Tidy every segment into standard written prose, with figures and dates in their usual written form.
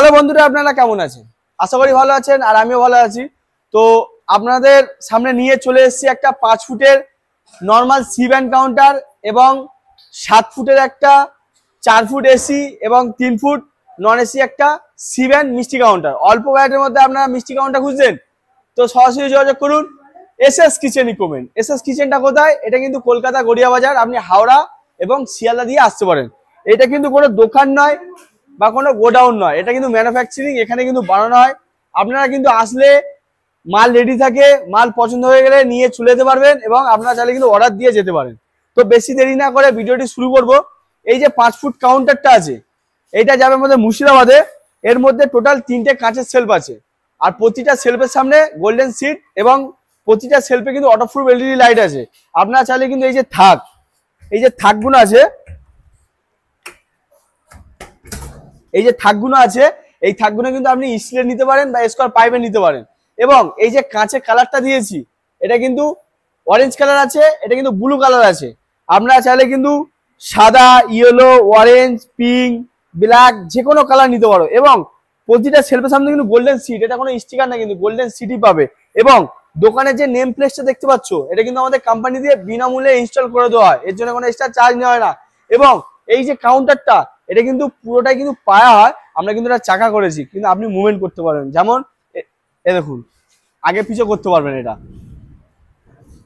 Hello বন্ধুরা, আপনারা কেমন আছেন? আশা করি ভালো আছেন আর আমিও ভালো আছি। তো আপনাদের সামনে নিয়ে চলে এসেছি একটা 5 ফুটের নর্মাল সি ব্যান্ড কাউন্টার এবং 7 ফুটের একটা 4 ফুট এসি এবং 3 ফুট নন এসি একটা সি ব্যান্ড মিষ্টি কাউন্টার। অল্প বাজেটের মধ্যে আপনারা মিষ্টি কাউন্টার খুঁজছেন তো সরাসরি যোগাযোগ করুন এসএস কিচেন ইকুইপমেন্ট। এসএস কিচেনটা কোথায়? এটা কিন্তু কলকাতা গড়িয়া বাজার, আপনি হাওড়া এবং শিয়ালদা দিয়ে আসতে পারেন। এটা কিন্তু কোনো দোকান নয় বা কোনো গোডাউন নয়, এটা কিন্তু ম্যানুফ্যাকচারিং, এখানে কিন্তু বানানো হয়। আপনারা কিন্তু আসলে মাল রেডি থাকে, মাল পছন্দ হয়ে গেলে নিয়ে চলে যেতে পারবেন এবং আপনারা চাইলে কিন্তু অর্ডার দিয়ে যেতে পারেন। তো বেশি দেরি না করে ভিডিওটি শুরু করব। এই যে 5 ফুট কাউন্টারটা আছে, এইটা যাবে আমাদের মুর্শিদাবাদে। এর মধ্যে টোটাল 3টে কাঁচের সেলফ আছে আর প্রতিটা সেলফের সামনে গোল্ডেন সিট এবং প্রতিটা সেলফে কিন্তু অটোপ্রুফ এলইডি লাইট আছে। আপনারা চাইলে কিন্তু এই যে থাকগুলো আছে, এই যে থাকগুলো আছে, এই থাকগুলো কিন্তু আপনি স্টিলের নিতে পারেন বা স্কোয়ার পাইপের নিতে পারেন। এবং এই যে কাঁচের কালারটা দিয়েছি, এটা কিন্তু অরেঞ্জ কালার আছে, এটা কিন্তু ব্লু কালার আছে। আপনারা চাইলে কিন্তু সাদা, ইয়েলো, অরেঞ্জ, পিঙ্ক, ব্ল্যাক যে কোনো কালার নিতে পারো। এবং প্রতিটা সেলফের সামনে কিন্তু গোল্ডেন সিট, এটা কোনো স্টিকার না, কিন্তু গোল্ডেন সিটই পাবে। এবং দোকানের যে নেম প্লেটটা দেখতে পাচ্ছ, এটা কিন্তু আমাদের কোম্পানি দিয়ে বিনামূল্যে ইনস্টল করে দেওয়া হয়, এর জন্য কোনো এক্সট্রা চার্জ নেওয়া হয় না। এবং এই যে কাউন্টারটা, এটা কিন্তু পুরোটাই কিন্তু পায়া হয়, আমরা কিন্তু এটা চাকা করেছি, কিন্তু আপনি মুভমেন্ট করতে পারবেন। যেমন এ দেখুন, আগে পিছে করতে পারবেন, এটা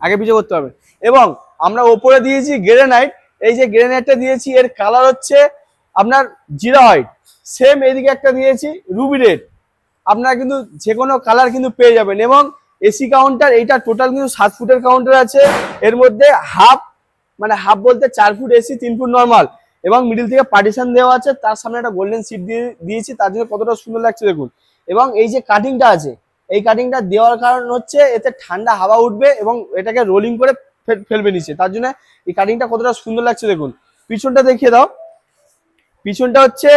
আগে পিছে করতে পারবেন। এবং আমরা ওপরে দিয়েছি গ্রেনাইট, এই যে গ্রেনাইটটা দিয়েছি এর কালার হচ্ছে আপনার জিরা হোয়াইট, সেম এদিকে একটা দিয়েছি রুবি রেড। আপনারা কিন্তু যে কোনো কালার কিন্তু পেয়ে যাবেন। এবং এসি কাউন্টার, এইটা টোটাল কিন্তু 7 ফুটের কাউন্টার আছে। এর মধ্যে হাফ বলতে 4 ফুট এসি, 3 ফুট নর্মাল এবং মিডিল থেকে পার্টিশন দেওয়া আছে। তার সামনে একটা গোল্ডেন সিট দিয়েছি, তার জন্য কতটা সুন্দর লাগছে দেখুন। এবং এই যে কাটিংটা আছে, এই কাটিংটা দেওয়ার কারণ হচ্ছে এতে ঠান্ডা হাওয়া উঠবে এবং এটাকে রোলিং করে ফেলবে নিচে, তার জন্য এই কাটিংটা কতটা সুন্দর লাগছে দেখুন। পিছনটা দেখিয়ে দাও। পিছনটা হচ্ছে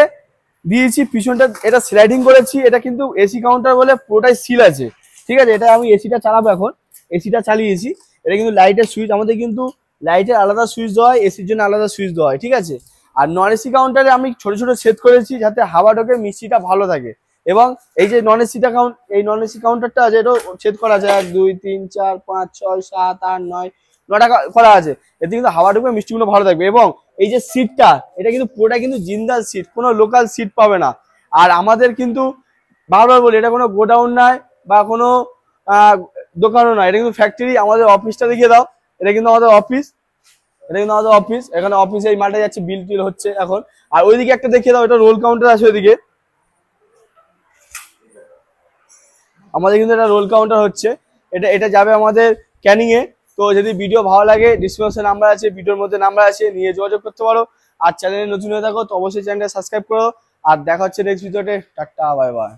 দিয়েছি, পিছনটা এটা স্লাইডিং করেছি। এটা কিন্তু এসি কাউন্টার বলে পুরোটাই সিল আছে, ঠিক আছে। এটা আমি এসিটা চালাবো এখন, এসিটা চালিয়েছি। এটা কিন্তু লাইটের সুইচ, আমাদের কিন্তু লাইটের আলাদা সুইচ দেওয়া হয়, এসির জন্য আলাদা সুইচ দেওয়া হয়, ঠিক আছে। আর নন এসি কাউন্টারে আমি ছোট ছোট সেট করেছি যাতে হাওয়া ঢোকে, মিষ্টিটা ভালো থাকে। এবং এই যে নন এসি কাউন্টারটা আছে, এটা সেট করা আছে 1 2 3 4 5 6 7 8 9টা করা আছে, এতে কিন্তু হাওয়া ঢুকবে, মিষ্টিগুলো ভালো থাকবে। এবং এই যে সিটটা, এটা কিন্তু পুরোটা কিন্তু জিন্দাল সিট, কোনো লোকাল সিট পাবে না। আর আমাদের কিন্তু বারবার বলি, এটা কোনো গোডাউন নয় বা কোনো দোকানও নয়, এটা কিন্তু ফ্যাক্টরি। আমাদের অফিসটা দেখিয়ে দাও, এটা কিন্তু আমাদের অফিস, এখানে অফিসে এই মাঠে যাচ্ছে, বিল টিল হচ্ছে এখন। আর ওইদিকে একটা দেখিয়ে দাও, এটা রোল কাউন্টার আছে ওইদিকে, আমাদের কিন্তু এটা রোল কাউন্টার হচ্ছে। এটা যাবে আমাদের ক্যানিং এ। তো যদি ভিডিও ভালো লাগে, ডিসক্রিপশনে নাম্বার আছে, ভিডিওর মধ্যে নাম্বার আছে, নিয়ে যোগাযোগ করতে পারো। আর চ্যানেলে নতুন হয়ে থাকো তো অবশ্যই চ্যানেলটা সাবস্ক্রাইব করো। আর দেখা হচ্ছে নেক্সট ভিডিওতে। Tata, bye bye.